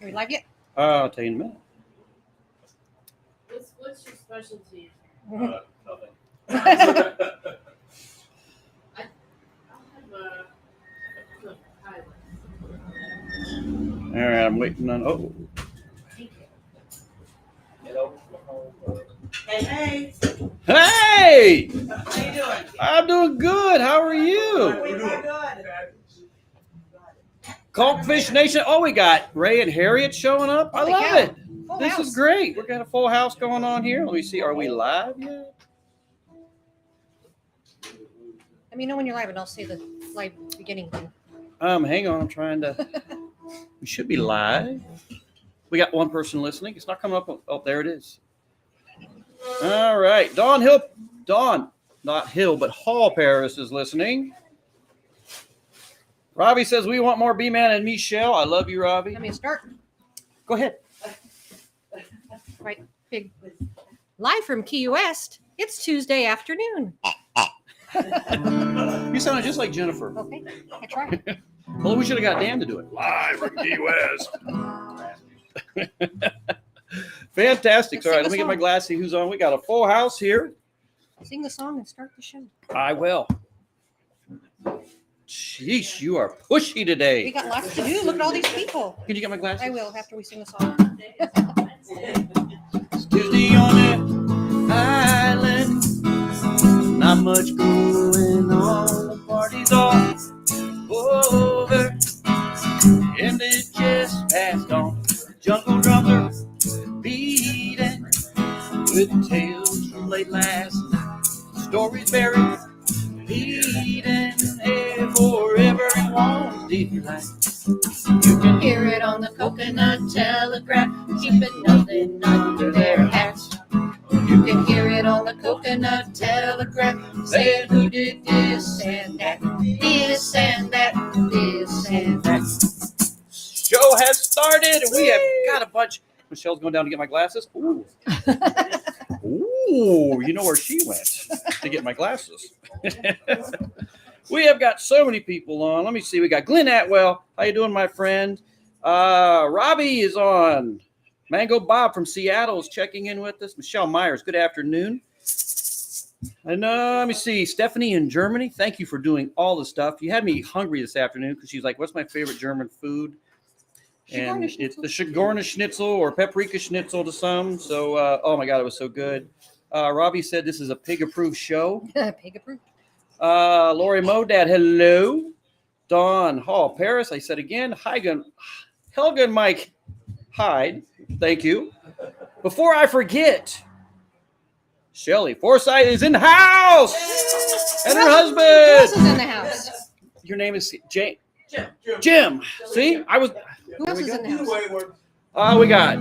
Are we live yet? I'll tell you in a minute. What's your specialty? Nothing. I'll have a pilot. All right, I'm waiting on. Oh, Hey, hey! how you doing? I'm doing good. How are you? We're good. Cultfish Nation. Oh, we got Ray and Harriet showing up. I Holy love cow. it. Full This house. is great. We've got a full house going on here. Let me see. Are we live yet? Let me know when you're live, and I'll say the live beginning thing. Hang on. I'm trying to. We should be live. We got one person listening. It's not coming up. Oh, there it is. All right. Dawn, not Hill, but Hall Paris is listening. Robbie says we want more B-Man and Michelle. I love you, Robbie. Let me start. Go ahead. Right, big. Live from Key West. It's Tuesday afternoon. You sounded just like Jennifer. Okay, I tried. Well, we should have got Dan to do it. Live from Key West. Fantastic. Let's All right, sing let me the get my song. glass, see who's on. We got a full house here. Sing the song and start the show. I will. Sheesh, you are pushy We today. got lots to do. Look at all these people. Can you get my glasses? I will after we sing the song. It's Tuesday on the island. Not much going on. The party's all over. And it just passed on. Jungle drums are beating with tales from late last night. Stories buried, beating for everyone's delight. You can hear it on the coconut telegraph, keeping nothing under their hats. You can hear it on the coconut telegraph, saying who did this and that, this and that, this and that. Show has started, and we have got a bunch. Michelle's going down to get my glasses. Ooh. Ooh, you know where she went to get my glasses. We have got so many people on. Let me see. We got Glenn Atwell. How you doing, my friend? Robbie is on. Mango Bob from Seattle is checking in with us. Michelle Myers, good afternoon. And let me see. Stephanie in Germany, thank you for doing all the stuff. You had me hungry this afternoon because she's like, what's my favorite German food? And Shigorna it's the schnitzel. Shigorna Schnitzel or Paprika Schnitzel to some. So, oh my God, it was so good. Robbie said this is a pig-approved show. Pig approved. Lori Modad, hello. Dawn Hall, Paris, I said again. Helga and Mike Hyde, thank you. Before I forget, Shelly Forsythe is in the house. And her Who else husband. is in the house? Your name is Jim. See, I was. Who else is in the house? We got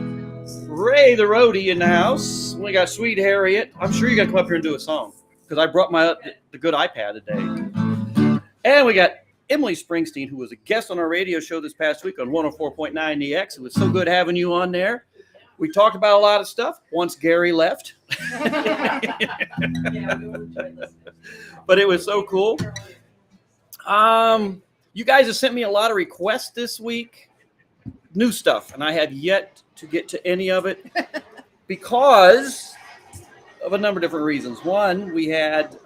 Ray the roadie in the house. We got Sweet Harriet. I'm sure you're gonna come up here and do a song because I brought the good iPad today. And we got Emily Springsteen, who was a guest on our radio show this past week on 104.9 EX. It was so good having you on there. We talked about a lot of stuff once Gary left. But it was so cool. You guys have sent me a lot of requests this week. New stuff, and I have yet to get to any of it because of a number of different reasons. One, we had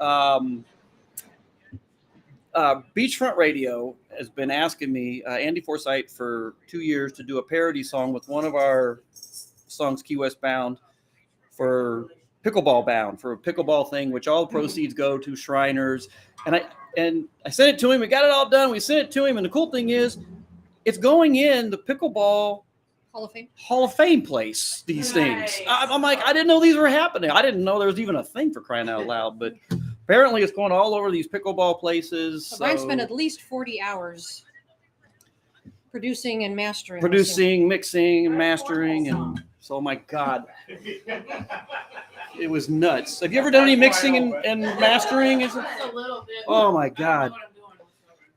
Beachfront Radio has been asking me, Andy Forsythe, for 2 years to do a parody song with one of our songs, Key West Bound, for Pickleball Bound, for a pickleball thing, which all proceeds go to Shriners. And I sent it to him. We got it all done. We sent it to him, and the cool thing is, it's going in the Pickleball Hall of Fame place, these things. I'm like, I didn't know these were happening. I didn't know there was even a thing for crying out loud, but apparently it's going all over these pickleball places. So Brian spent at least 40 hours producing and mastering. Producing, mixing, and mastering, and so, my God. It was nuts. Have you ever done any mixing and mastering? Just a little bit. Oh, my I don't God. know what I'm doing.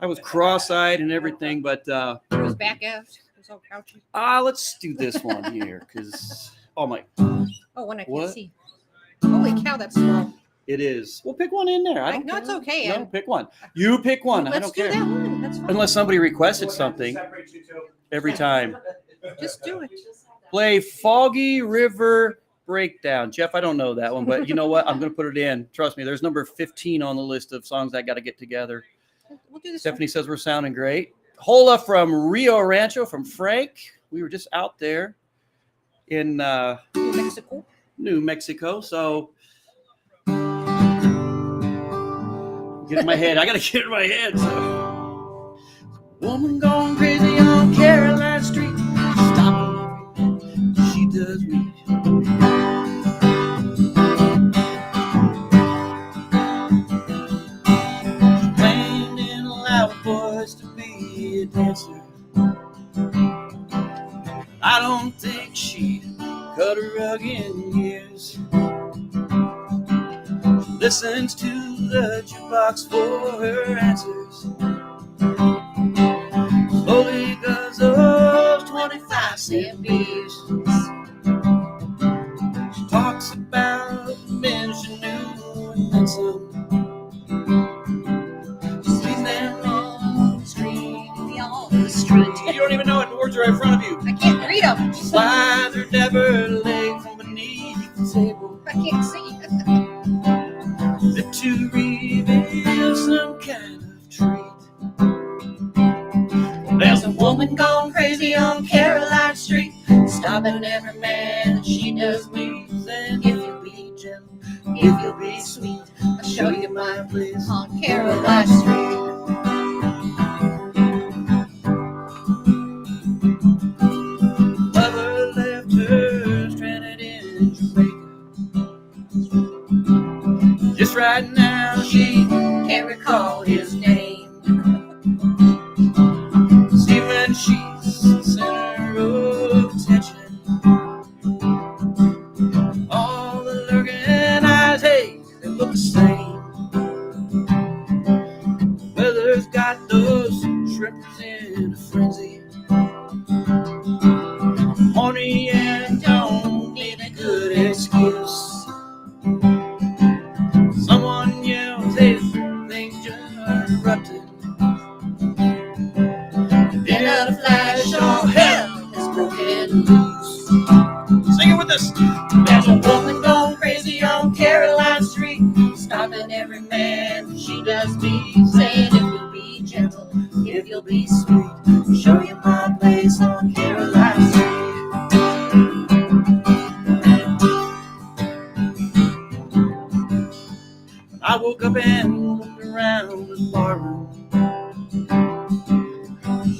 I was cross-eyed and everything, but It was back out. It was all couchy. let's do this one here because, oh, my. Oh, one I can't What? see. Holy cow, that's small. It is. We'll pick one in there. I don't No, it's care. okay. No, pick one. You pick one. I Let's don't do care. that one. That's fine. Unless somebody requested something every time. Just do it. Play Foggy River Breakdown. Jeff, I don't know that one, but you know what? I'm going to put it in. Trust me, there's number 15 on the list of songs I got to get together. We'll do this. Stephanie says we're sounding great. Hola from Rio Rancho from Frank. We were just out there in New Mexico. New Mexico. So get in my head. I got to get in my head. So. Woman gone crazy on Caroline Street. Stop her. She does me. She claimed in a loud voice to be a dancer. I don't think she'd cut a rug in years. She listens to the jukebox for her answers. Slowly goes those 25-cent beers. She talks about the men she knew and then some. She sees them on the street. You don't even know it. The words are right in front of you. I can't read them. She slides her never leg from beneath the table. I can't see. As if to reveal some kind of treat. There's a woman gone crazy on Caroline Street, stopping every man that she does meet. Saying, if you'll be gentle, if you'll be sweet, I'll show you my place On Caroline Street. Lover left her stranded in Jamaica. Just right now she can't recall his name. See, when she's the center of attention, all the lurking eyes, hey, they look the same. Weather's got those shrimpers in a frenzy. Horny and don't need a good excuse. Someone yells, hey, things just erupted. Then a flash, all hell has broken loose. Sing it with us. There's a woman gone crazy on Caroline Street, stopping every man she does meet, saying, if you'll be gentle, if you'll be sweet, I'll show you my place on Caroline Street. I woke up and looked around the barroom.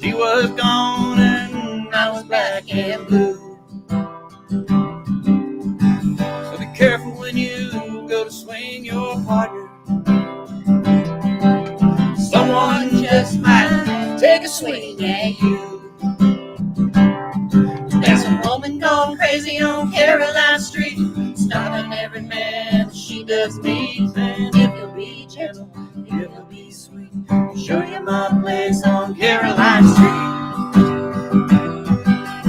She was gone and I was black and blue. So be careful when you go to swing your partner. Someone just might take a swing at you. There's a woman gone crazy on Caroline Street, stopping every man she does meet. And if you'll be gentle, if you'll be sweet, I'll show you my place on Caroline Street.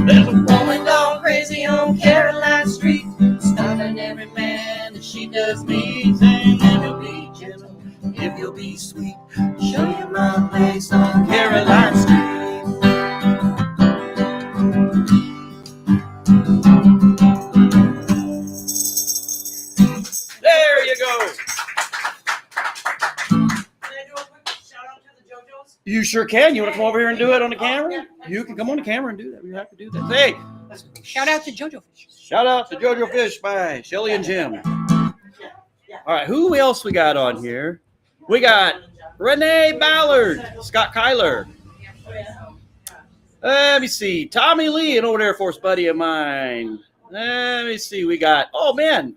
There's a woman gone crazy on Caroline Street, stopping every man that she does meet. And if you'll be gentle, if you'll be sweet, I'll show you my place on Caroline Street. There you go. Can I do a quick shout out to the JoJo's? You sure can. You want to come over here and do it on the camera? You can come on the camera and do that. You have to do that. Hey, Shout out to JoJo Fish. shout out to JoJo Fish by Shelly and Jim. All right, who else we got on here? We got Renee Ballard, Scott Kyler. Let me see. Tommy Lee, an old Air Force buddy of mine. Let me see. We got, oh man,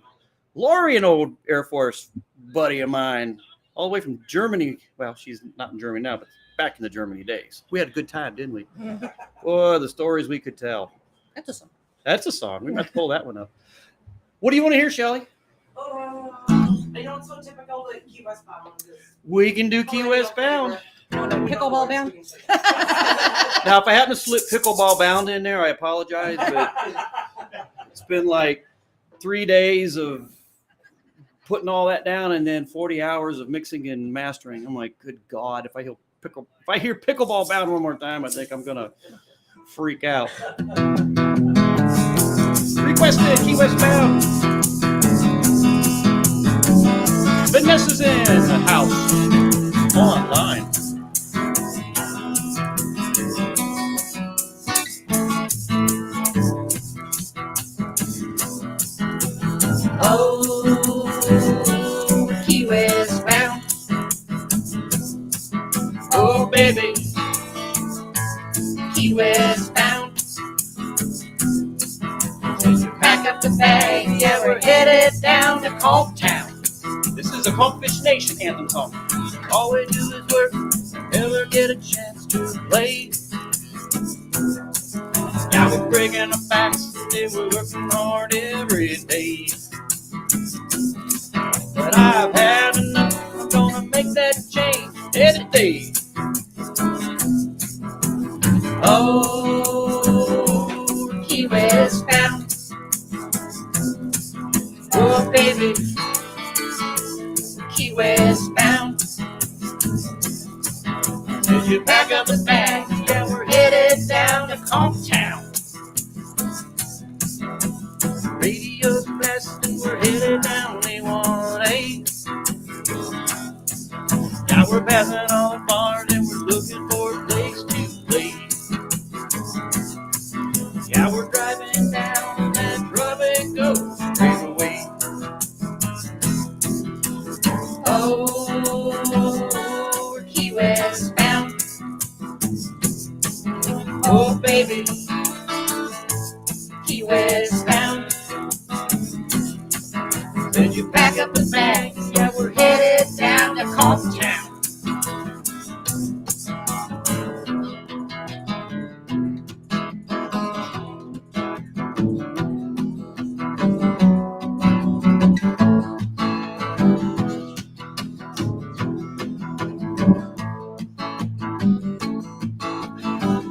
Lori, an old Air Force buddy of mine, all the way from Germany. Well, she's not in Germany now, but back in the Germany days. We had a good time, didn't we? Boy, the stories we could tell. That's a song. That's a song. We might have to pull that one up. What do you want to hear, Shelly? I know it's so typical that Key West bound. We can do Key West Bound. Pickleball bound? Now, if I happen to slip Pickleball Bound in there, I apologize, but it's been like 3 days of putting all that down and then 40 hours of mixing and mastering. I'm like, good God, if I hear Pickleball Bound one more time, I think I'm gonna freak out. Requested Key West bound. Vanessa's in the house online. Oh, Key West bound. Oh, baby. Key West bound. Pack up the bag, yeah, we're headed down to Conch Town. This is a Conchfish Nation anthem song. All we do is work, never get a chance to play. Now we're breaking our backs, and we're working hard every day. But I've had enough, I'm gonna make that change every day. Oh, Key West bound. Oh, baby, Key West bound. As you pack up the bag, Yeah, we're headed down to Conch Town. radio's blasting, we're headed down A1A. Now we're passing all the bars and we're looking for a place to play. Yeah, we're driving down that Tropico Freeway. Oh, we're Key West bound. Oh, baby, Key West bound. Then you Pack up the bags, yeah, we're headed down to Conch Town.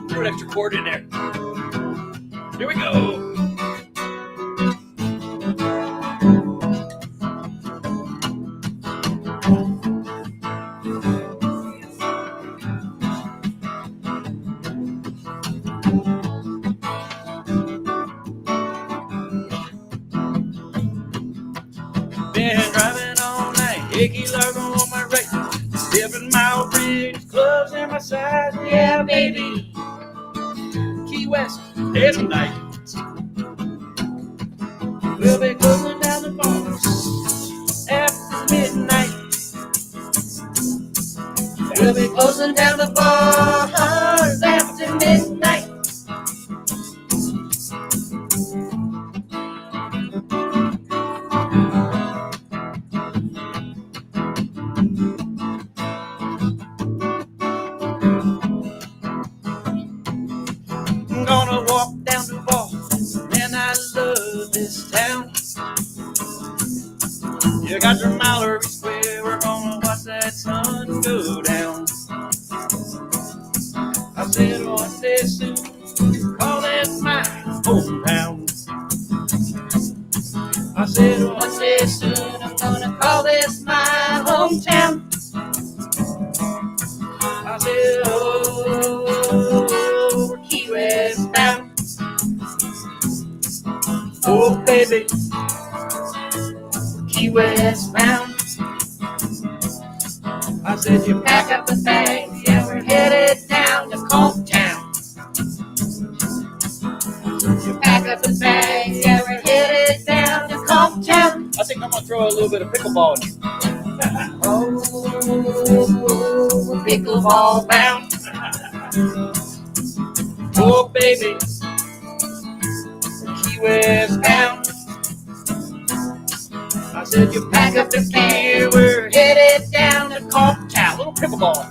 throw an extra chord in there. Here we go. Been driving all night, Hickey Largo on my right, 7 Mile Bridge, clubs in my side, yeah, baby. Key West, day and night. We'll be closing down the bars after midnight. We'll be closing down the bars after midnight. I'm gonna walk down the wall, and I love this town. You got your Mallory Square, we're gonna watch that sun go down. I said one day soon, call it my hometown. I said one day soon, I'm gonna call this my hometown. I said, oh, We're Key West bound. oh, baby, Key West bound. I said you Pack up the bags, yeah, we're headed down to Conch Town. Pack up the bags, yeah, we're headed down to Conch Town. I think I'm gonna throw a little bit of pickleball in you. Oh, we're pickleball bound. Oh, baby, Key West bound. I said you Pack up the gear, we're headed down to Conch Town. little pickleball.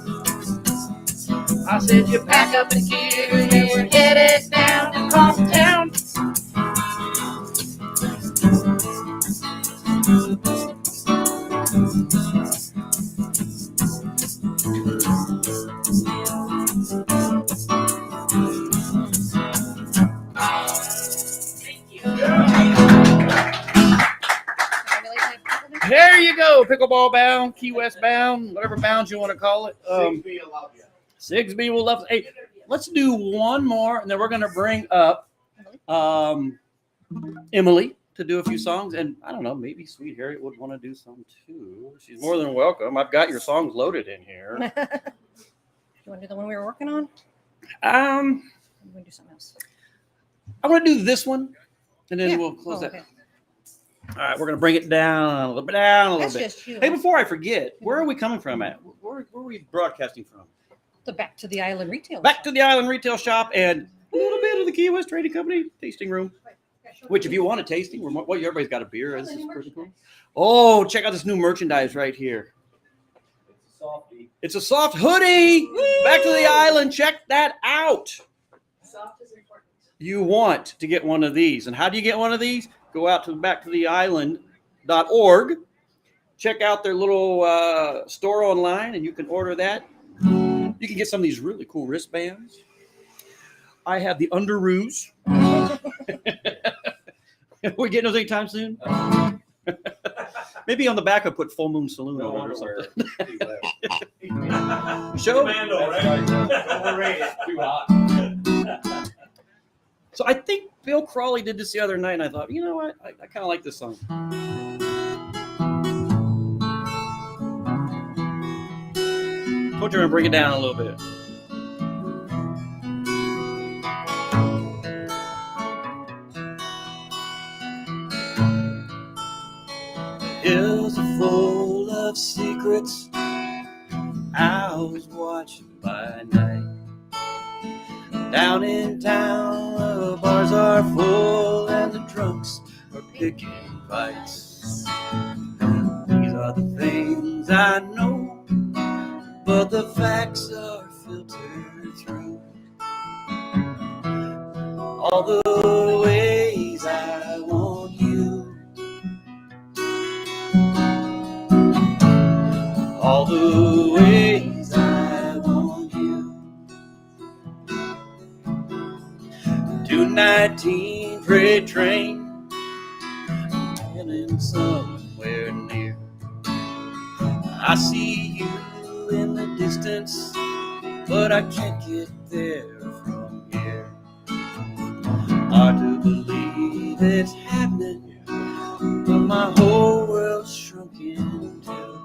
I said you pack up the gear, yeah, we're headed down to Conch Town. There you go, pickleball bound, Key West bound, whatever bounds you want to call it. Sigsbee will love. Hey, let's do one more, and then we're going to bring up Emily to do a few songs. And I don't know, maybe Sweet Harriet would want to do some too. She's more than welcome. I've got your songs loaded in here. You want to do the one we were working on? Um, I'm going to do something else. I want to do this one, and then Yeah. we'll close that. Okay. All right, we're going to bring it down a little bit, down a little That's bit. just you. Hey, before I forget, where are we coming from at? Where are we broadcasting from? The Back to the Island retail. Back to the Island Retail Shop and a little bit of the Key West Trading Company tasting room. Which, if you want a tasting, everybody's got a beer. This is pretty cool. Oh, check out this new merchandise right here. It's a soft hoodie. Woo! Back to the Island. Check that out. Soft is important. You want to get one of these. And how do you get one of these? Go out to backtotheisland.org. Check out their little store online, and you can order that. You can get some of these really cool wristbands. I have the underoos. We're getting those anytime soon? Maybe on the back I put Full Moon Saloon on it or something. Show? Too hot. So I think Bill Crawley did this the other night, and I thought, you know what? I kind of like this song. Told you I'm going to bring it down a little bit. Hills are full of secrets, owls watching by night. Down in town, the bars are full and the drunks are picking fights. These are the things I know, but the facts are filtered through. All the ways I want you, all the ways I want you. 219 freight train, heading somewhere near. I see you in the distance, but I can't get there from here. Hard to believe it's happening, but my whole world's shrunken too.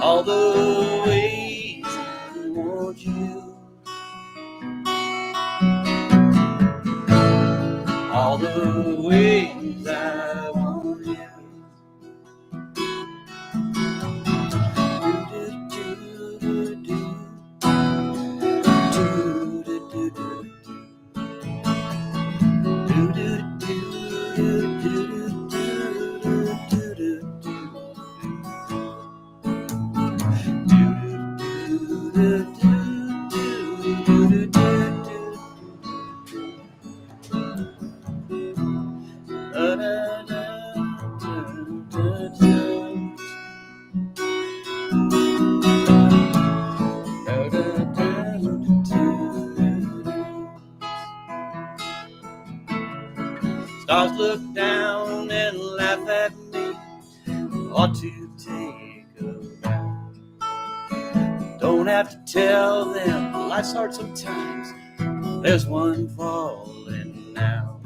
All the ways I want you, all the ways I want you. Stars look down and laugh at me, ought to take a bow. Don't have to tell them life's hard sometimes, there's one falling now.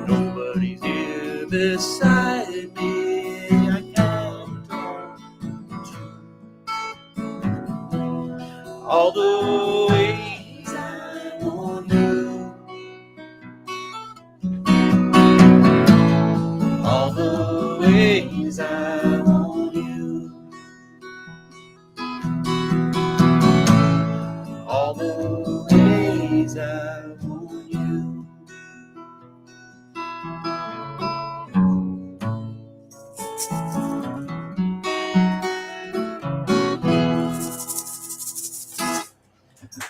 Nobody's here beside me, I can't talk to you. All the ways I want you, all the ways I want you, all the ways I want you.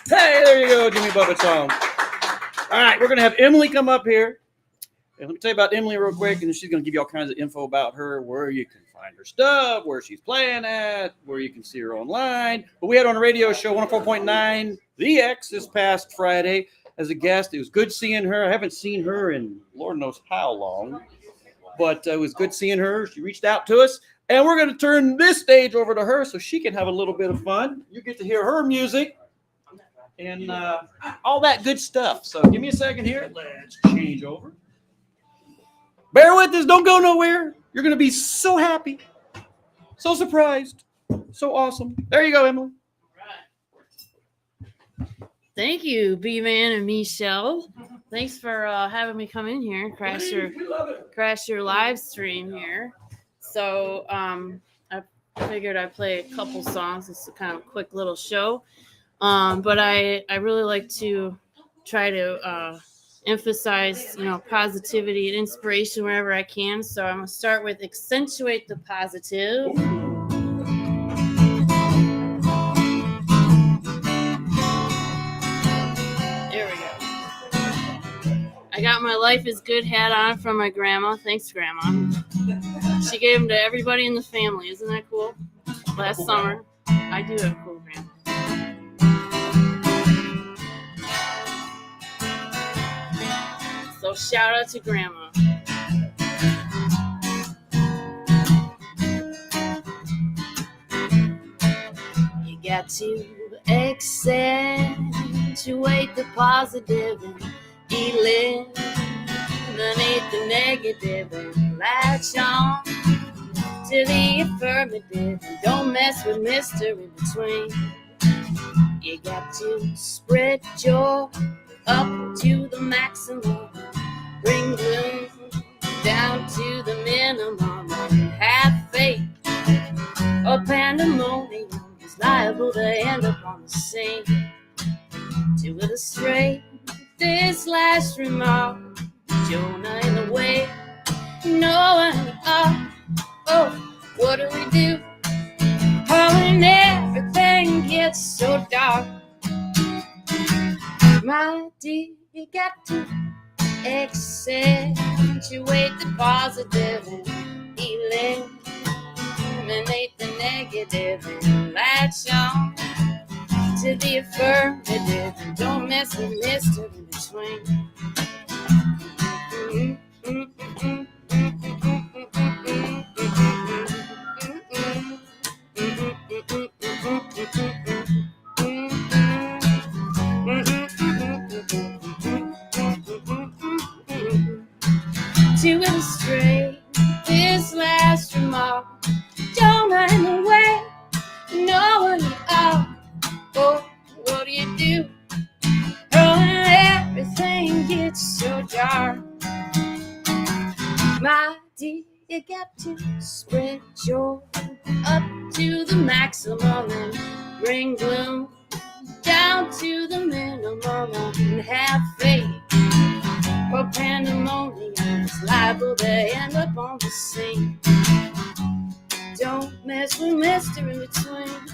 Hey, there you go, Jimmy Buffett song. All right, we're going to have Emily come up here. And let me tell you about Emily real quick, and then she's going to give you all kinds of info about her, where you can find her stuff, where she's playing at, where you can see her online. But we had her on a radio show, 104.9 The X, this past Friday as a guest. It was good seeing her. I haven't seen her in Lord knows how long, but it was good seeing her. She reached out to us, And we're going to turn this stage over to her so she can have a little bit of fun. You get to hear her music and all that good stuff. So give me a second here. Let's change over. Bear with us. Don't go nowhere. You're going to be so happy, so surprised, so awesome. There you go, Emily. Thank you, B-Man and Michelle. Thanks for having me come in here and crash your live stream here. So I figured I'd play a couple songs. It's a kind of quick little show. But I really like to try to emphasize, positivity and inspiration wherever I can. So I'm going to start with Accentuate the Positive. There we go. I got my Life is Good hat on from my grandma. Thanks, Grandma. She gave them to everybody in the family. Isn't that cool? Last summer. I do have a cool grandma. So shout out to Grandma. You got to accentuate the positive and eliminate the negative and latch on to the affirmative and don't mess with Mr. In Between. You got to spread joy up to the maximum, bring gloom down to the minimum, and have faith or pandemonium is liable to end up on the scene. To illustrate this last remark, Jonah in the way, knowing, what do we do? Oh, when everything gets so dark, my dear, you got to accentuate the positive and eliminate the negative and latch on to the affirmative and don't mess with Mr. In Between. To illustrate this last remark, don't mind the way, knowing what do you do? Oh, when everything gets so dark, my dear, you got to spread joy up to the maximum and bring gloom down to the minimum and have faith. Or pandemonium is liable to end up on the scene. Don't mess with Mr. In Between.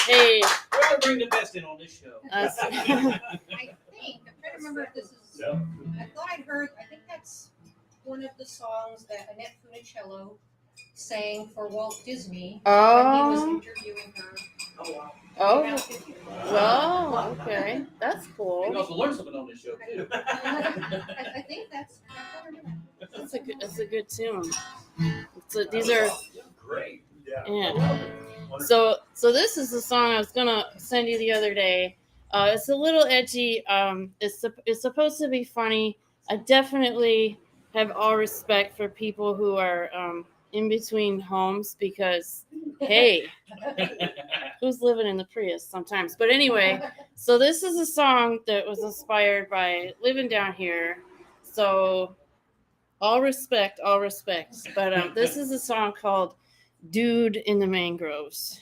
Hey. We ought to bring the best in on this show. I think, I'm trying to remember if this is, I thought I'd heard, I think that's one of the songs that Annette Funicello sang for Walt Disney when he was interviewing her. Oh, well, okay. That's You cool. can also learn something on this show, too. I think that's, That's a good tune. These are, Great. yeah. So this is the song I was gonna send you the other day. It's a little edgy. It's supposed to be funny. I definitely have all respect for people who are in between homes because, hey, who's living in the Prius sometimes? But anyway, so this is a song that was inspired by living down here. So all respect. But this is a song called Dude in the Mangroves.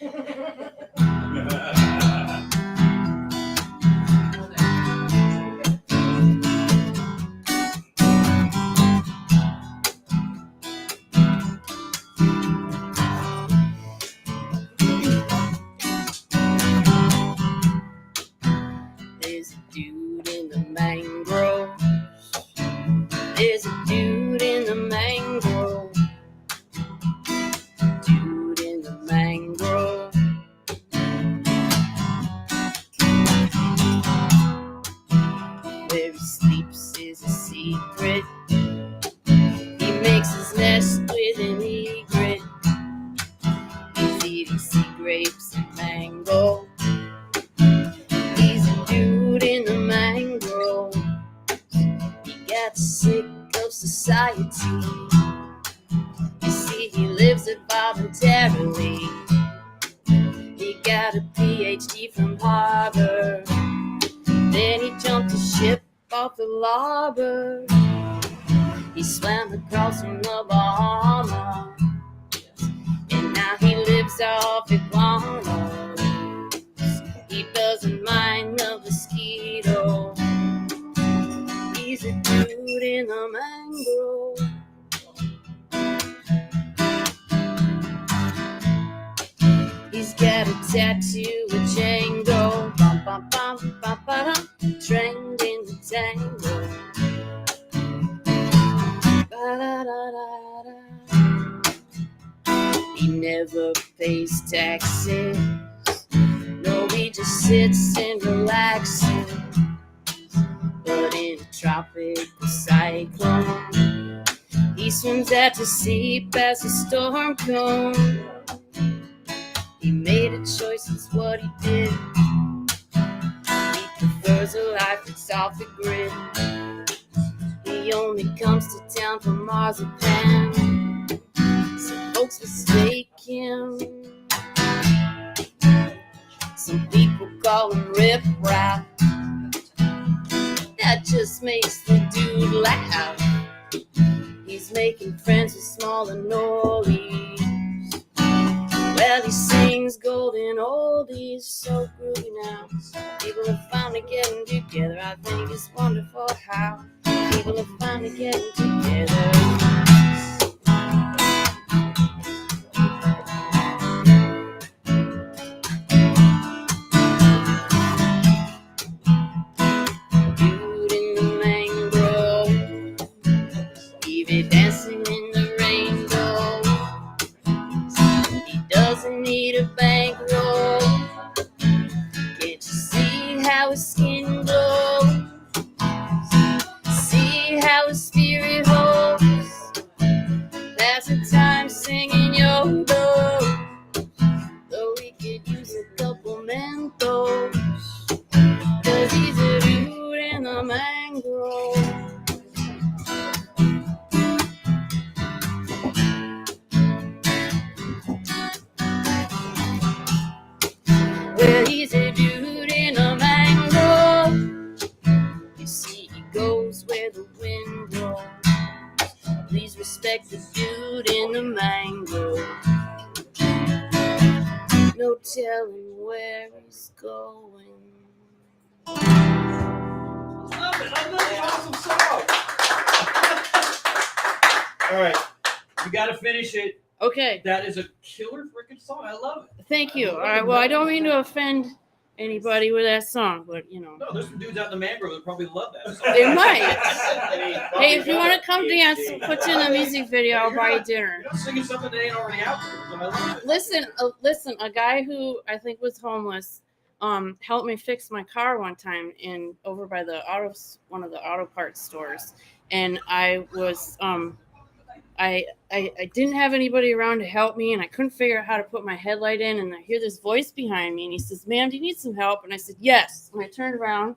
There's a dude in the mangroves. There's a dude in the mangrove. Dude is a secret. He makes his nest with an egret. He's eating sea grapes and mango. He's a dude in the mangrove. He got sick of society. You see, he lives it voluntarily. He got a PhD from Harvard. Then he jumped a ship off the larboard. He swam across from the Bahamas. And now he lives off iguanas. He doesn't mind the mosquito. He's a dude in the mangrove. He's got a tattoo of Django. Bum, bum, bum, bum, bum, trained in the tango. Ba-da-da-da-da. He never pays taxes. No, he just sits and relaxes. But in a tropical cyclone, he swims out to sea past a storm cone. He made a choice, it's what he did. He prefers a life that's off the grid. He only comes to town for marzipan. Some folks mistake him. Some people call him Rip Rap. That just makes the dude laugh. He's making friends with smaller oldies. Well, he sings golden oldies so groovy now. People are finally getting together. I think it's wonderful how people are finally getting together. Dude in the mangrove, Evie dancing in the rainbow. He doesn't need a bankroll. Can't you see how his skin glows? See how his spirit holds. That's the time singing yo-yo. Though he could use a couple Mentos. 'Cause he's a dude in the mangrove. Well, he's a dude in a mangrove. You see, he goes where the wind blows. Please respect the dude in the mangrove. No telling where he's going. Love it. Another awesome song. All right. You got to finish it. Okay, That is a killer freaking song. I love it. thank you. All right, well, I don't mean to offend anybody with that song, but you know. No, there's some dudes out in the mangrove that probably love that song. They might. Hey, if you want to come dance, put you in the music video, I'll buy you dinner. You're not singing something that ain't already out there. So I love it. Listen, a guy who I think was homeless helped me fix my car one time over by one of the auto parts stores. And I was I didn't have anybody around to help me, and I couldn't figure out how to put my headlight in, and I hear this voice behind me, and he says, "Ma'am, do you need some help?" And I said, "Yes." And I turned around,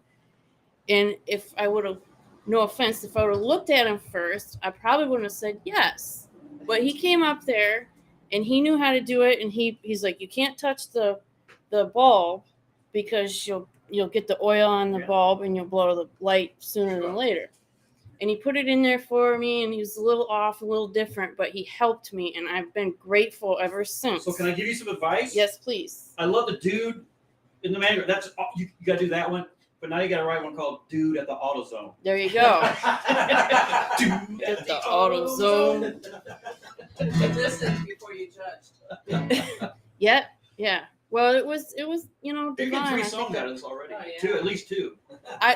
and if I would have, no offense, if I would have looked at him first, I probably wouldn't have said yes. But he came up there, and he knew how to do it, and he's like, "You can't touch the bulb because you'll get the oil on the bulb, and you'll blow the light sooner than later." And he put it in there for me, and he was a little off, a little different, but he helped me, and I've been grateful ever since. So can I give you some advice? Yes, please. I love the dude in the mangrove. That's you got to do that one. But now you got to write one called "Dude at the AutoZone." There you go. Dude At the AutoZone. Listen before you judge. Yeah. Well, it was You're getting divine. 3 I songs think out of this already. Oh, yeah. 2, at least 2.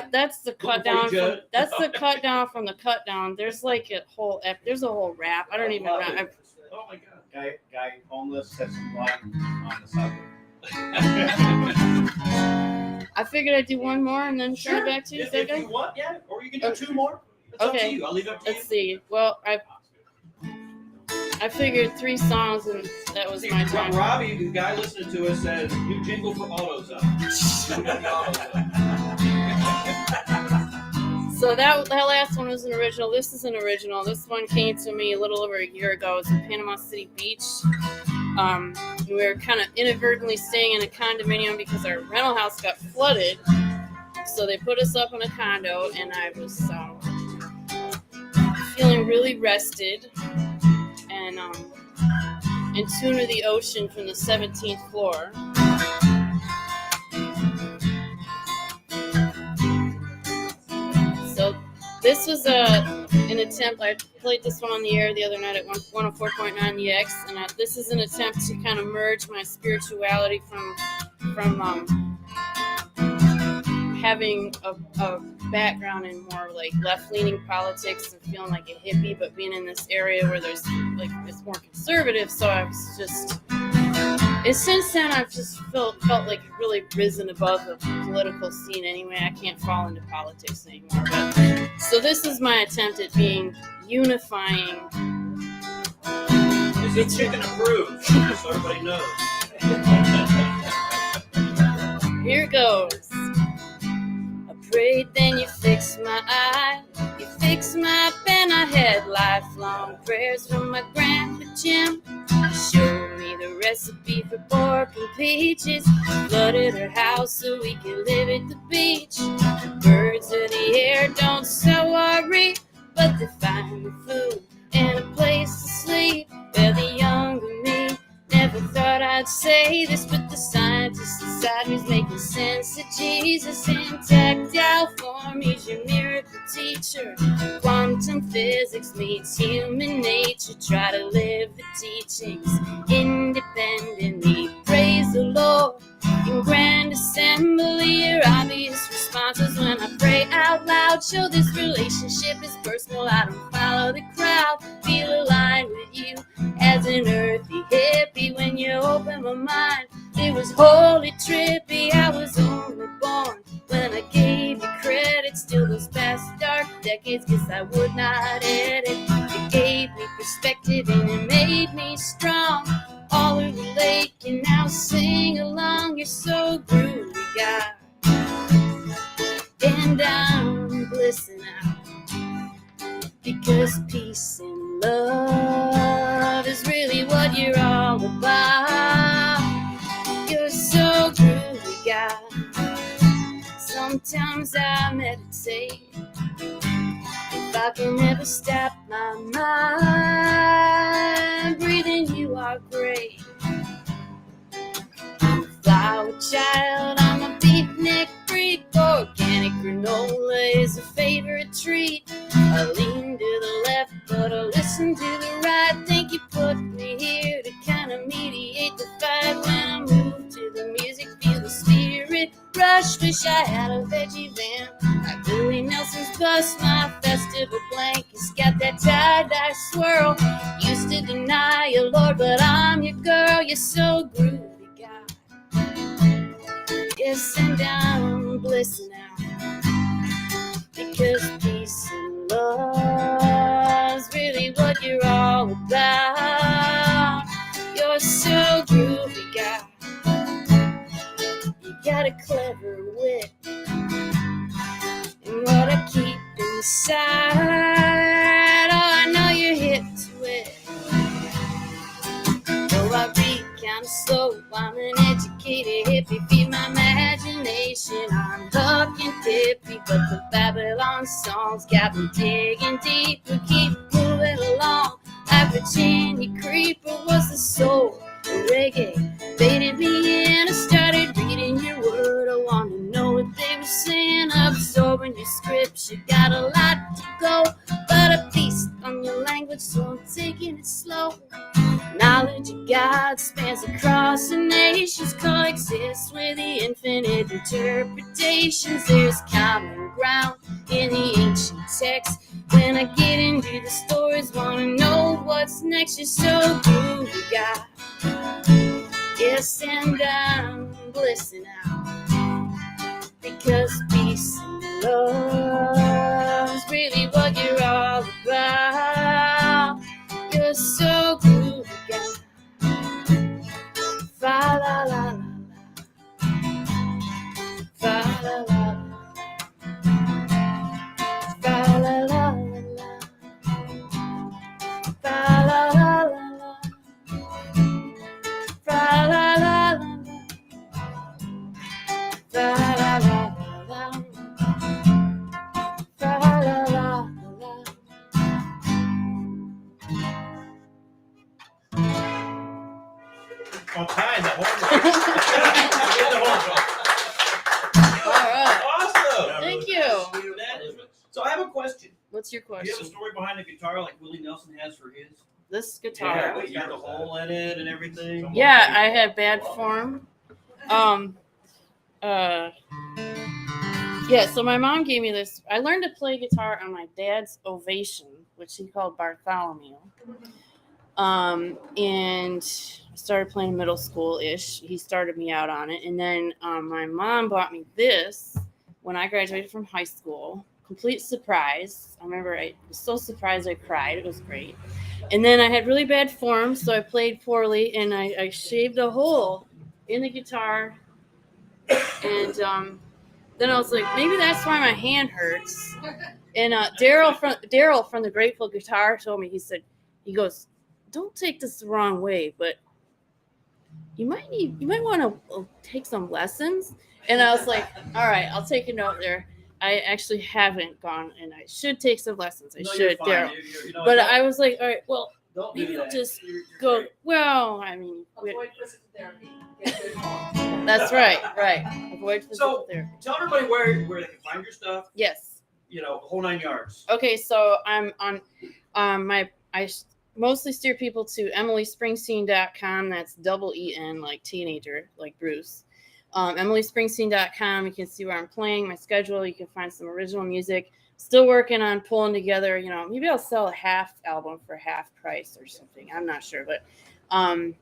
that's the cut Before you down. judge. That's the cut down from the cut down. There's like a whole. There's a whole rap. I don't even. love it. Rap. Oh my god. Guy homeless has some wine on the subway. I figured I'd do one more and then turn it back to you. Is that If good? you want, yeah. Or you can do two more. It's up to Okay. you. I'll leave it up to Let's see. Well, I figured 3 songs and that was you. my time. Robbie, the guy listening to us, says new jingle for AutoZone. So that last one was an original. This is an original. This one came to me a little over a year ago. It was in Panama City Beach. We were kind of inadvertently staying in a condominium because our rental house got flooded. So they put us up in a condo, and I was feeling really rested and in tune with the ocean from the 17th floor. So this was an attempt. I played this one on the air the other night at 104.9 The X, and this is an attempt to kind of merge my spirituality from having a background in more like left-leaning politics and feeling like a hippie, but being in this area where there's like it's more conservative. So I was just, and since then I've just felt like really risen above the political scene. Anyway, I can't fall into politics anymore. But, so this is my attempt at being unifying. Is it chicken approved? Just so everybody knows. Here goes. Prayed, then you fixed my eye, you fixed my pen. I had lifelong prayers from my grandpa Jim. Showed me the recipe for pork and peaches, flooded her house so we could live at the beach. The birds of the air don't so worry, but they find the food and a place to sleep. Well, the younger me never thought I'd say this, but the scientist inside me's making sense of Jesus. And tactile form, he's your miracle teacher. Quantum physics meets human nature. Try to live the teachings independently. Praise the Lord in grand assembly. Your obvious responses when I pray out loud show this relationship is personal. I don't follow the crowd, feel aligned with you as an earthy hippie. When you open my mind, it was holy trippy. I was only born when I gave you credit. Still those past dark decades, guess I would not edit. It gave me perspective and it made me strong. All over the lake and now sing along. You're so groovy, God. And I'm blissing out because peace and love is really what you're all about. You're so groovy, God. Sometimes I meditate. If I can never stop my mind, breathing you are great. I'm a flower child, I'm a beatnik freak. Organic granola is a favorite treat. I lean to the left, but I listen to the right. Think you put me here to kind of mediate the fight. When I move to the music, feel the spirit rush. Wish I had a veggie van like Willie Nelson's bus. My festival blanket's got that tie-dye swirl. Used to deny you, Lord, but I'm your girl. You're so groovy, God. Yes, and I'm blissing out because peace and love's really what you're all about. You're so groovy, God. You got a clever wit, and what I keep inside, oh, I know you're hip to it. Though I read kind of slow, I'm an educated hippie. Feed my imagination, I'm talking hippie, but the Babylon songs got me digging deep. We keep moving along like Virginia Creeper was the soul. Reggae baited me in. I started reading your word. I want to know what they were saying. Absorbing your scripture, got a lot to go, but a feast on your language, so I'm taking it slow. Knowledge of God spans across the nations, coexists with the infinite interpretations. There's common ground in the ancient text. When I get into the stories, wanna know what's next. You're so groovy, God. Yes, and I'm blissing out 'cause peace and love is really what you're all about. You're so good, girl. Fa la la la. Fa la la la. Fa la la la. Fa la la la. Fa la la la. Fa la la la. Fa la la la. On time, that horn. All right. Awesome. Thank you. That is- So I have a question. What's your Do you have a question? story behind the guitar like Willie Nelson has for his? This guitar. You got the hole in it and everything. Yeah, I had bad form. Yeah, so my mom gave me this. I learned to play guitar on my dad's Ovation, which he called Bartholomew. And I started playing middle school-ish. He started me out on it. And then my mom bought me this when I graduated from high school. Complete surprise. I remember I was so surprised I cried. It was great. And then I had really bad form, so I played poorly, and I shaved a hole in the guitar. And then I was like, maybe that's why my hand hurts. And Daryl from the Grateful Guitar told me, he goes, don't take this the wrong way, but you might want to take some lessons. And I was like, all right, I'll take a note there. I actually haven't gone, and I should take some lessons. I should, Daryl. But I was like, all right, well, don't maybe do I'll that. just You're go. great. Well, I mean, Avoid physical therapy. Get good help. that's right. Avoid physical So- therapy. Tell everybody where they can find your stuff. Yes. You know, whole 9 yards. Okay, so I'm on I mostly steer people to EmilySpringsteen.com. That's double EN, like teenager, like Bruce. EmilySpringsteen.com. You can see where I'm playing, my schedule. You can find some original music. Still working on pulling together, maybe I'll sell a half album for half price or something. I'm not sure, but I've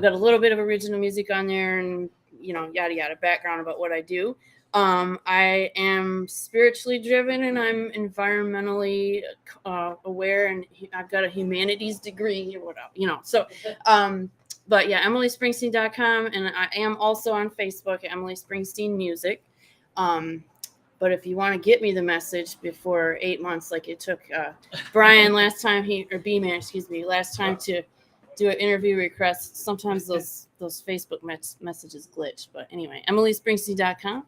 got a little bit of original music on there and, yada, yada, background about what I do. I am spiritually driven and I'm environmentally aware, and I've got a humanities degree or whatever, so, but yeah, EmilySpringsteen.com, and I am also on Facebook at Emily Springsteen Music. But if you want to get me the message before 8 months, like it took Brian last time B-Man, last time to do an interview request, sometimes those Facebook messages glitch. But anyway, EmilySpringsteen.com.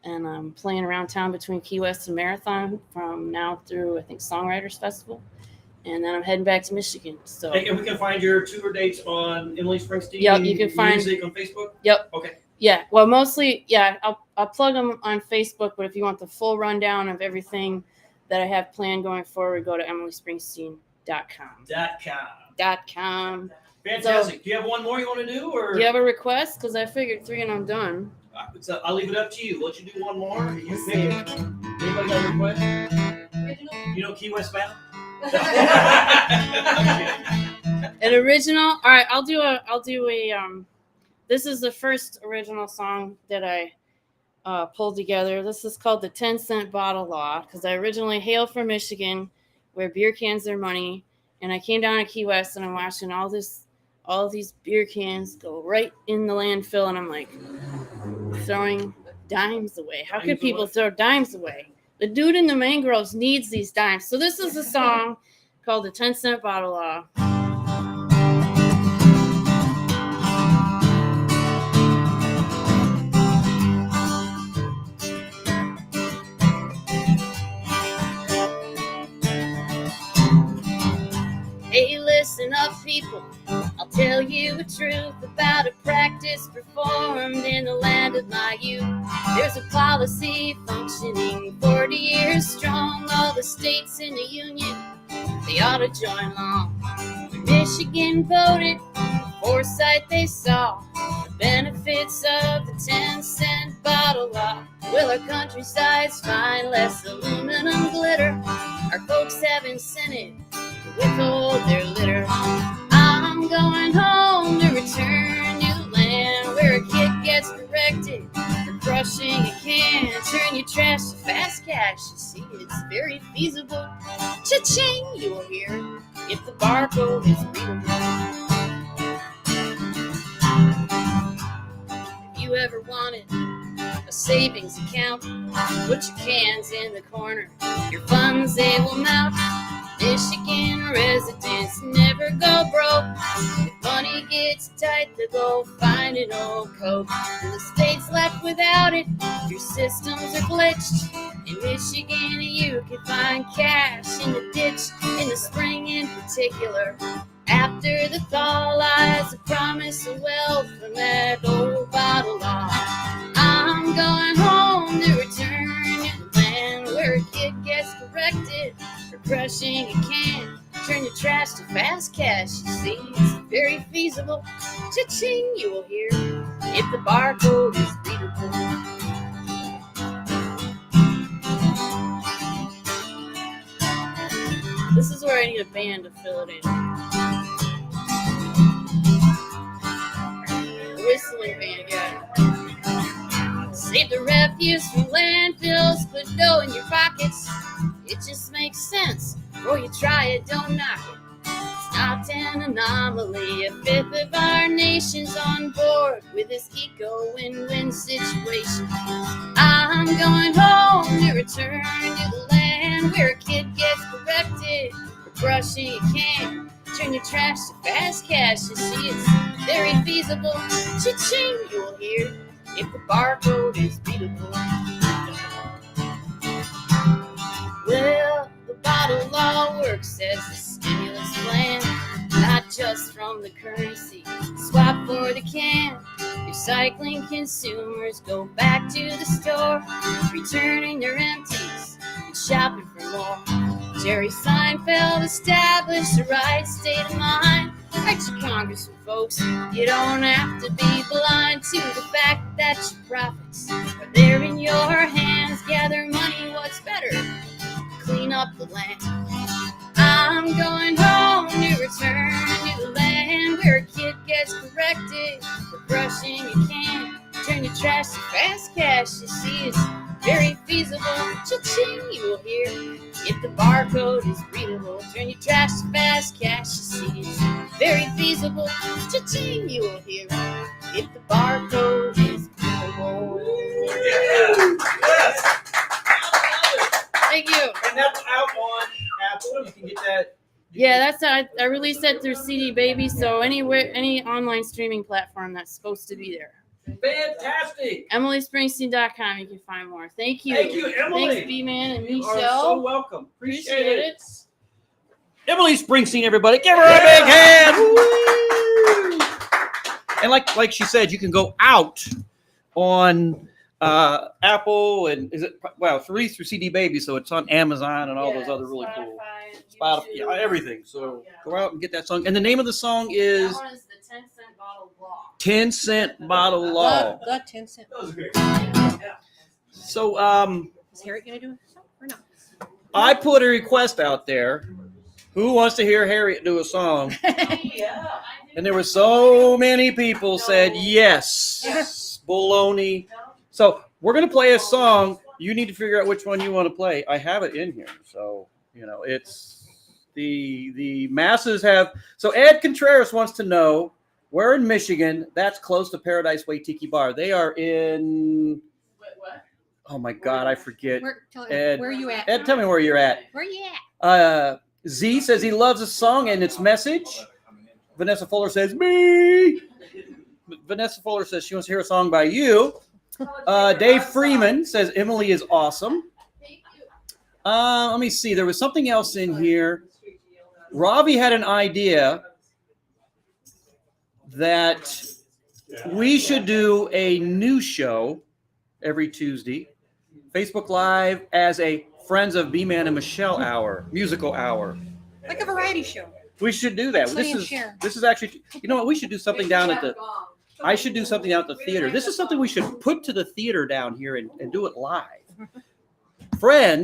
And I'm playing around town between Key West and Marathon from now through, I think, Songwriters Festival. And then I'm heading back to Michigan. So, Hey, and we can find your tour dates on Emily Springsteen. Yep, you can find- music on Facebook. Yep. Okay. yeah, well, mostly, yeah, I'll plug them on Facebook. But if you want the full rundown of everything that I have planned going forward, go to EmilySpringsteen.com. .com. Fantastic. Do you have one more you want to do, or Do you have a request? Because I figured 3 and I'm done. So I'll leave it up to you. Let you do one more. You pick it. Anybody got a request? Original? You know Key West Band? An original. All right, I'll do a. This is the first original song that I pulled together. This is called the 10-cent bottle law, because I originally hail from Michigan, where beer cans are money, and I came down to Key West and I'm watching all these beer cans go right in the landfill, and I'm like, throwing dimes away. How could people throw dimes away? The dude in the mangroves needs these dimes. So this is a song called the 10-cent bottle law. Hey, listen up, people. I'll tell you the truth about a practice performed in the land of my youth. There's a policy functioning 40 years strong. All the states in the union, they ought to join along. When Michigan voted, foresight they saw the benefits of the 10-cent bottle law. Will our countrysides find less aluminum glitter? Our folks have incentive to withhold their litter. I'm going home to return new land where a kid gets corrected for crushing a can. Turn cash. You see, it's very feasible. Cha-ching, you will hear if the barcode is readable. If you ever wanted a savings account, put your cans in the corner. Your funds, they will mount. Michigan residents never go broke. If money gets tight, they go find an old Coke. And the state's left without it, your systems are glitched. In Michigan, you can find cash in the ditch. In the spring in particular, after the thaw lies a promise of wealth from that old bottle law. I'm going home to return to the land where a kid gets corrected for crushing a can. Turn your trash to fast cash. You see, it's very feasible. Cha-ching, you will hear if the barcode is readable. This is where I need a band to fill it in. Whistling band, yeah. Save the refuse from landfills, put dough in your pockets. It just makes sense. Before you try it, don't knock it. It's not an anomaly. A fifth of our nation's on board with this eco win-win situation. I'm going home to return to the land where a kid gets corrected for brushing a can. Turn your trash to fast cash. You see, it's very feasible. Cha-ching, you'll hear if the barcode is beatable. Well, the bottle law works as a stimulus plan, not just from the currency swap for the can. Recycling consumers go back to the store, returning their empties and shopping for more. Jerry Seinfeld established the right state of mind. Write your congressman, folks. You don't have to be blind to the fact that your profits are there in your hands. Gather money, what's better? Clean up the land. I'm going home to return to the land where a kid gets corrected for brushing a can. Turn your trash to fast cash. You see, it's very feasible. Cha-ching, you will hear if the barcode is readable. Turn your trash to fast cash. You see, it's very feasible. Cha-ching, you will hear if the barcode is readable. Yes. Thank you. And that's out on Apple. You can get that. Yeah, that's I released that through CD Baby, so anywhere, any online streaming platform that's supposed to be there. Fantastic. EmilySpringsteen.com, you can find more. Thank you. Thank you, Emily. Thanks, B-Man and You are so Michelle. welcome. Appreciate it. Emily Springsteen, everybody. Give her a big hand. Woo! And like she said, you can go out on Apple and it's released through CD Baby, so it's on Amazon and all those other really cool Spotify, yeah, everything. So go out and get that song. And the name of the song is That one is the 10-cent bottle law. 10-Cent Bottle Law. The 10 cent. So Is Harriet gonna do it or not? I put a request out there. Who wants to hear Harriet do a song? Yeah. And there were so many people said yes. Baloney. So we're going to play a song. You need to figure out which one you want to play. I have it in here. So, it's the masses have. So Ed Contreras wants to know, we're in Michigan. That's close to Paradise Way Tiki Bar. They are in. What? Oh, my God. I forget. Where are you at? Ed, tell me where you're at. Where are you at? Z says he loves the song and its message. Vanessa Fuller says, me. Vanessa Fuller says she wants to hear a song by you. Dave Freeman says Emily is awesome. Let me see. There was something else in here. Ravi had an idea that we should do a new show every Tuesday, Facebook Live, as a Friends of B-Man and Michelle hour, musical hour. Like a variety show. We should do that. Sonny and Cher. This is actually, you know what? We should do something down at the. I should do something out at the theater. This is something we should put to the theater down here and do it live.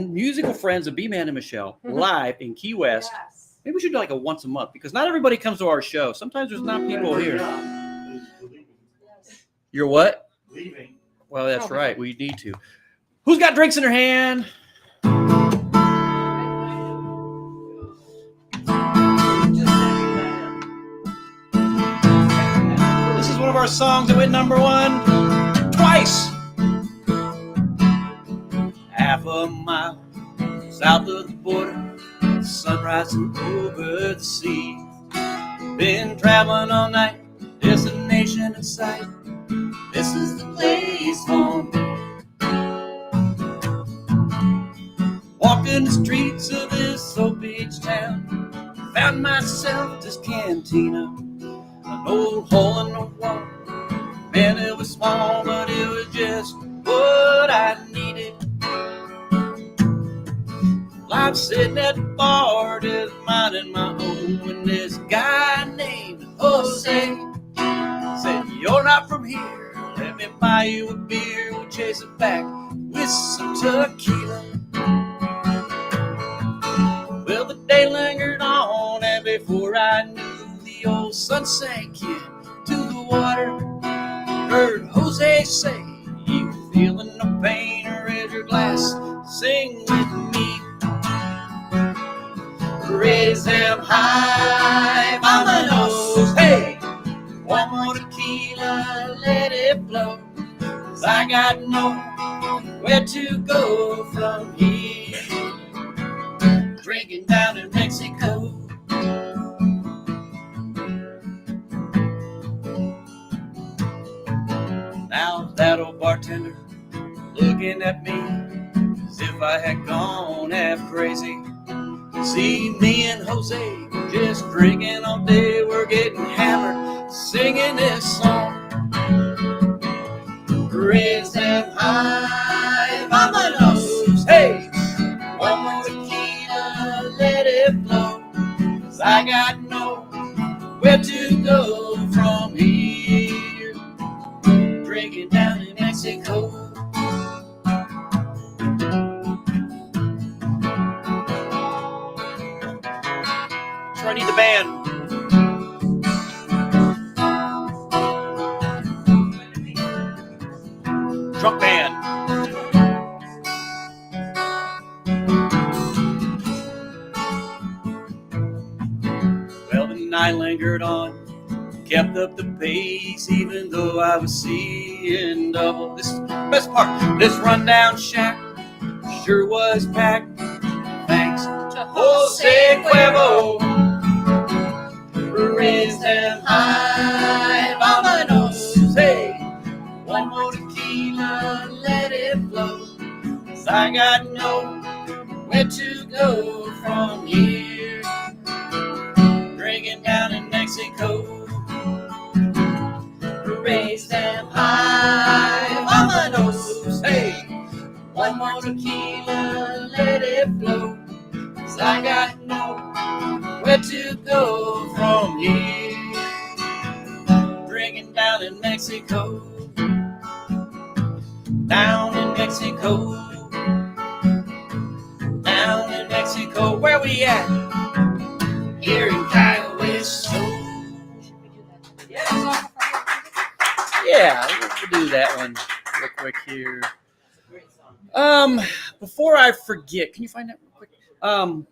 Musical Friends of B-Man and Michelle live in Key West. Yes. Maybe we should do like a once a month because not everybody comes to our show. Sometimes there's not people here. You're what? Leaving. Well, that's right. We need to. Who's got drinks in their hand? of our songs that went number one twice. Half a mile south of the border, sun rising over the sea. Been traveling all night, destination in sight. This is the place for me. Walking the streets of this old beach town, found myself this cantina, an old hole in the wall. Man, it was small, but it was just what I needed. I'm sitting at the bar, just minding my own, when this guy named Jose said, "You're not from here, let me buy you a beer." We'll chase it back with some tequila. Well, the day lingered on, and before I knew, the old sun sank into the water. Heard Jose say, "You feeling the pain, or raise your glass, sing with me. Raise them high, vamonos, hey. One more tequila, let it flow, 'cause I got nowhere to go from here. Drinking down in Mexico." Now that old bartender looking at me as if I had gone half crazy. See, me and Jose just drinking all day, we're getting hammered, singing this song. Raise them high, vamonos, hey. One more tequila, let it flow, 'cause I got nowhere to go from here. Drinking down in Mexico. So I need the band. Truck band. Well, the night lingered on, kept up the pace, even though I was seeing double. This is the best part. This rundown shack sure was packed. Thanks to Jose Cuervo. Raise them high, vamonos, hey. One more tequila, let it flow, 'cause I got nowhere to go from here. Drinking down in Mexico. Raise them high, vamonos, hey. One more tequila, let it flow, 'cause I got nowhere to go from here. Drinking down in Mexico. Down in Mexico. Down in Mexico. Where we at? Here in Cayo West. Yeah, we'll do that one real quick here. Before I forget, can you find that real quick? I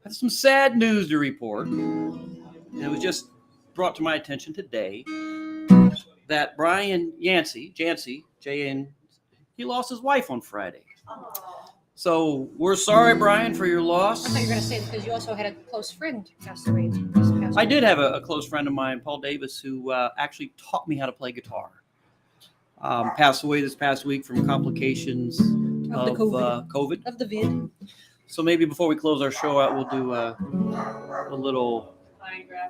have some sad news to report. It was just brought to my attention today that Brian Yancey, he lost his wife on Friday. So we're sorry, Brian, for your loss. I thought you were going to say because you also had a close friend pass away. This past I week. did have a close friend of mine, Paul Davis, who actually taught me how to play guitar. Passed away this past week from complications Of the COVID. Of the vid. So maybe before we close our show out, we'll do a little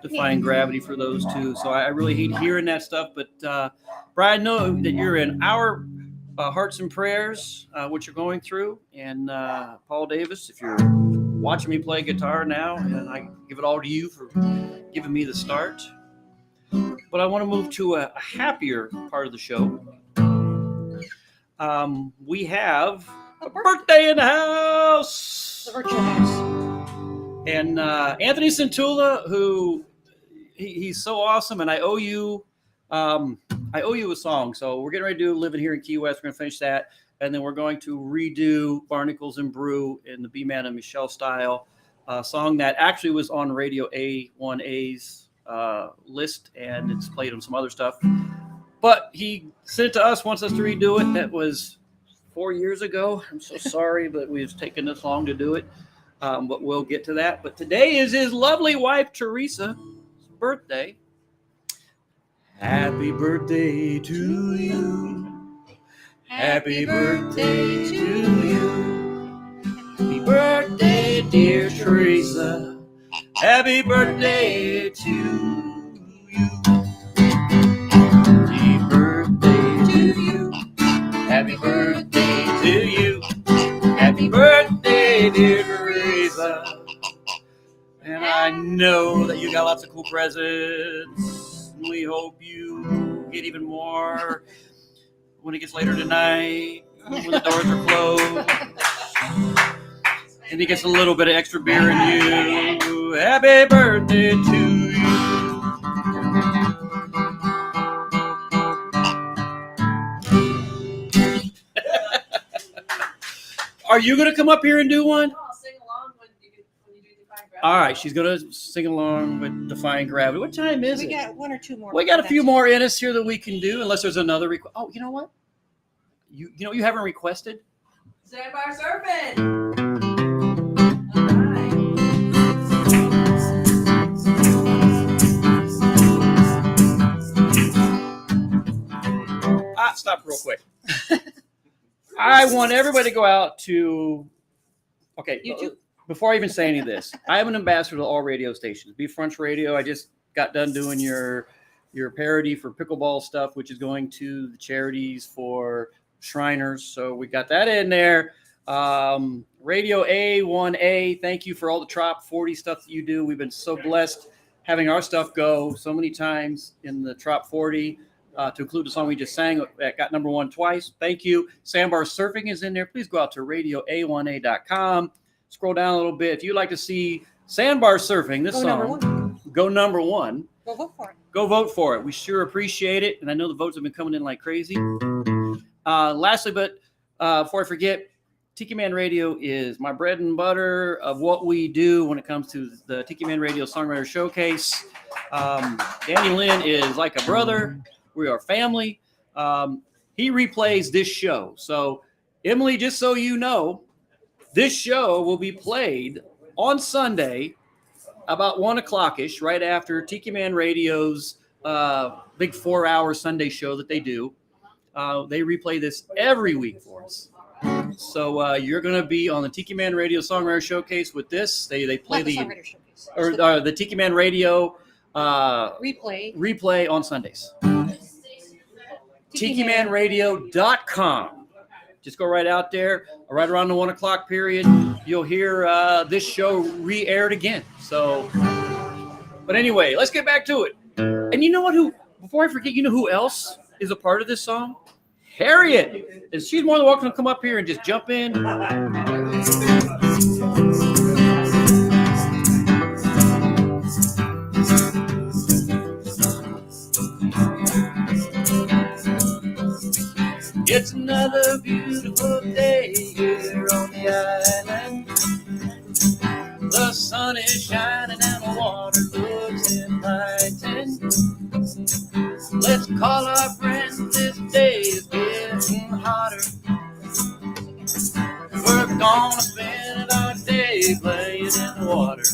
Defying Gravity for those two. So I really hate hearing that stuff. But Brian, know that you're in our hearts and prayers, what you're going through. And Paul Davis, if you're watching me play guitar now, and I give it all to you for giving me the start. But I want to move to a happier part of the show. We have a birthday in the house. The virtual house. And Anthony Centula, who he's so awesome, and I owe you a song. So we're getting ready to do Living Here in Key West. We're going to finish that, and then we're going to redo Barnacles and Brew in the B-Man and Michelle style, song that actually was on Radio A1A's list, and it's played on some other stuff. But he sent it to us, wants us to redo it. That was 4 years ago. I'm so sorry, but we've taken this long to do it. But we'll get to that. But today is his lovely wife, Teresa's birthday. Happy birthday to you. Happy birthday to you. Happy birthday, dear Teresa. Happy birthday to you. Happy birthday to you. Happy birthday to you. Happy birthday, dear Teresa. And I know that you got lots of cool presents. We hope you get even more when it gets later tonight, when the doors are closed. And he gets a little bit of extra beer in you. Happy birthday to you. Are you going to come up here and do one? I'll sing along when you do Defying Gravity. All right, she's going to sing along with Defying Gravity. What time is We it? got one or two more. We got a few more in us here that we can do, unless there's another request. Oh, you know what? You know you haven't requested? Sandbar surfing. Stop real quick. I want everybody to go out to. Okay, YouTube. Before I even say any of this, I am an ambassador to all radio stations. Beef French Radio. I just got done doing your parody for pickleball stuff, which is going to the charities for Shriners. So we got that in there. Radio A1A. Thank you for all the Trop 40 stuff that you do. We've been so blessed having our stuff go so many times in the Trop 40. To include the song we just sang that got number one twice. Thank you. Sandbar Surfing is in there. Please go out to radioa1a.com. Scroll down a little bit. If you'd like to see Sandbar Surfing, this song, go number one. Go vote for it. Go vote for it. We sure appreciate it. And I know the votes have been coming in like crazy. Lastly, but before I forget, Tiki Man Radio is my bread and butter of what we do when it comes to the Tiki Man Radio Songwriter Showcase. Danny Lynn is like a brother. We are family. He replays this show. So, Emily, just so you know, this show will be played on Sunday about 1 o'clock-ish, right after Tiki Man Radio's big 4-hour Sunday show that they do. They replay this every week for us. So you're going to be on the Tiki Man Radio Songwriter Showcase with this. They play Not the Songwriter Showcase. or the Tiki Man Radio replay on Sundays. TikiManRadio.com. Just go right out there, right around the 1 o'clock period. You'll hear this show re-aired again. So, but anyway, let's get back to it. And you know what? Before I forget, you know who else is a part of this song? Harriet. And she's more than welcome to come up here and just jump in. It's another beautiful day here on the island. The sun is shining and the water looks inviting. Let's call our friends, this day is getting hotter. We're gonna spend our day playing in the water.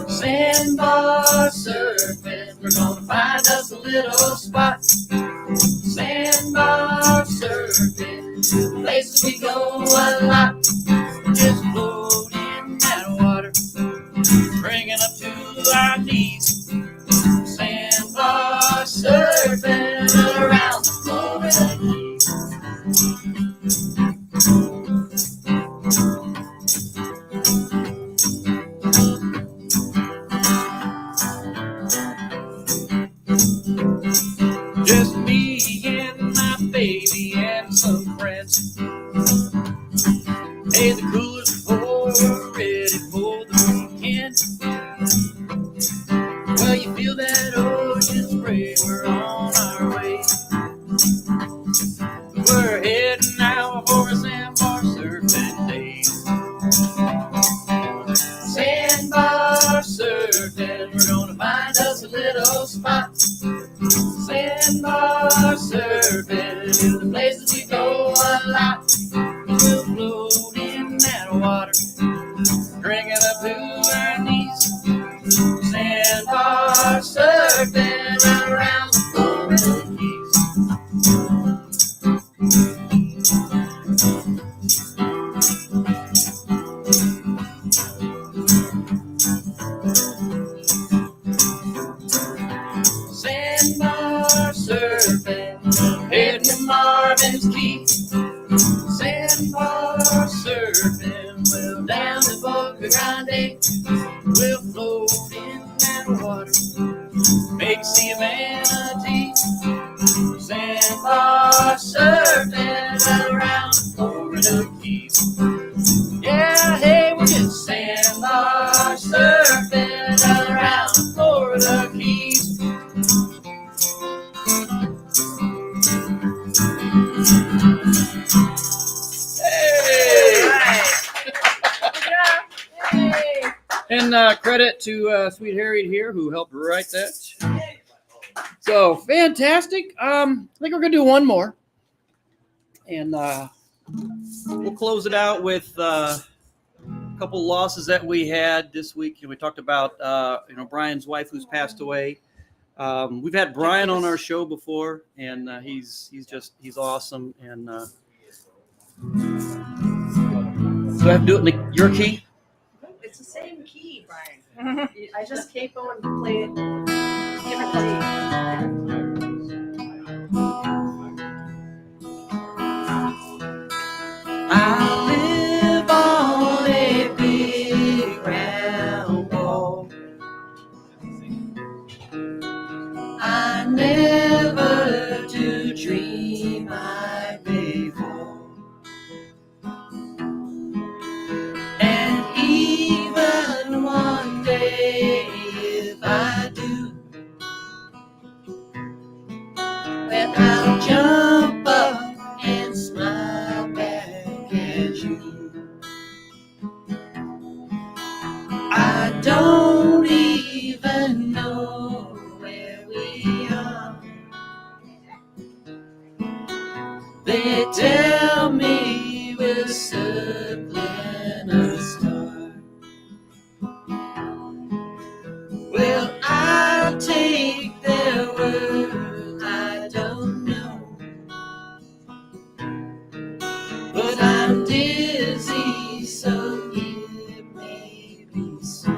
Sandbar surfing, we're gonna find us a little spot. Sandbar surfing, place we go a lot. Just float in that water, bringing up to our knees. Sandbar surfing around the Florida Keys. spot. Sandbar surfing is the places we go a lot. We'll float in that water, drinking up to our knees. Sandbar surfing around the Florida Keys. Sandbar surfing, heading to Marvin's Key. Sandbar surfing, well down to Boca Grande. We'll float in that water, make sea manatee. Sandbar surfing around the Florida Keys. Yeah, hey, we're just sandbar surfing around the Florida Keys. And credit to Sweet Harriet here who helped write that. So fantastic. I think we're gonna do one more, and we'll close it out with a couple losses that we had this week. We talked about Brian's wife who's passed away. We've had Brian on our show before, and he's awesome. And do I have to do it in your key? It's the same key, Brian. I just keep on to play it different key. I live on a big round ball. I never do dream I may fall. And even one day, if I do, well, I'll jump up and smile back at you. I don't even know where we are. They tell me we're circling a star. Well, I'll take their word, I don't know. But I'm dizzy, so it may be so.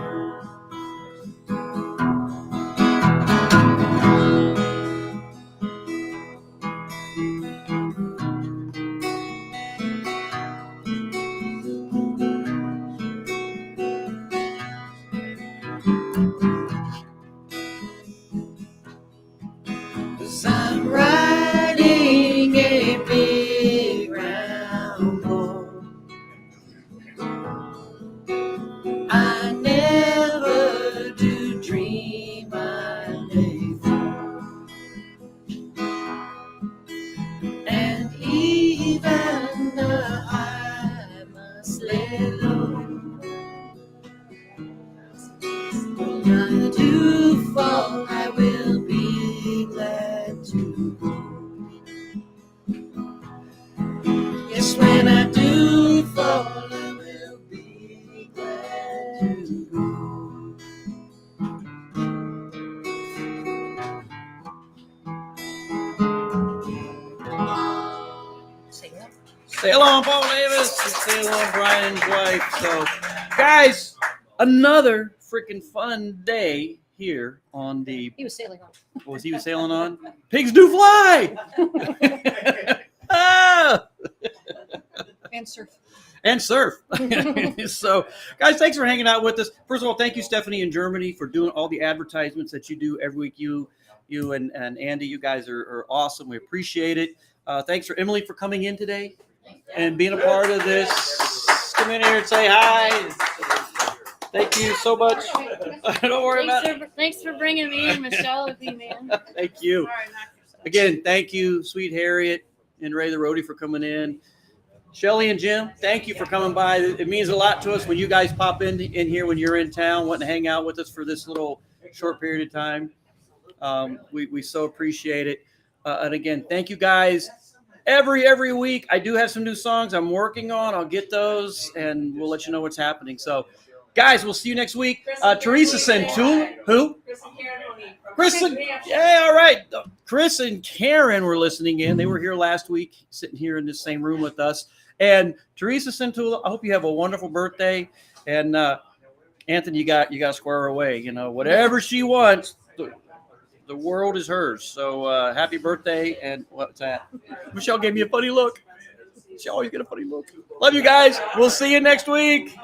Cause I'm riding a big round ball. I never do dream I may fall. And even though I must lay low, when I do fall, I will be glad to go. Yes, when I do fall, I will be glad to go. Sail on, Paul Davis, and sail on Brian's wife. So, guys, another freaking fun day here on the. He was sailing on. What was he sailing on? Pigs do fly. Ah! And surf. And surf. So, guys, thanks for hanging out with us. First of all, thank you, Stephanie in Germany, for doing all the advertisements that you do every week. You and Andy, you guys are awesome. We appreciate it. Thanks for Emily for coming in today and being a part of this. Come in here and say hi. Thank you so much. Don't worry about it. Thanks for bringing me in, Michelle, with you, man. Thank you. Again, thank you, Sweet Harriet and Ray the Roadie, for coming in. Shelly and Jim, thank you for coming by. It means a lot to us when you guys pop in here when you're in town, wanting to hang out with us for this little short period of time. We so appreciate it. And again, thank you guys. Every week, I do have some new songs I'm working on. I'll get those, and we'll let you know what's happening. So, guys, we'll see you next week. Teresa Centul, who? Chris and Karen Mooney. Chris and, yeah, all right. Chris and Karen were listening in. They were here last week, sitting here in this same room with us. And Teresa Centul, I hope you have a wonderful birthday. And Anthony, you got to square her away. You know, whatever she wants, the world is hers. So happy birthday. And what's that? Michelle gave me a funny look. She always get a funny look. Love you guys. We'll see you next week.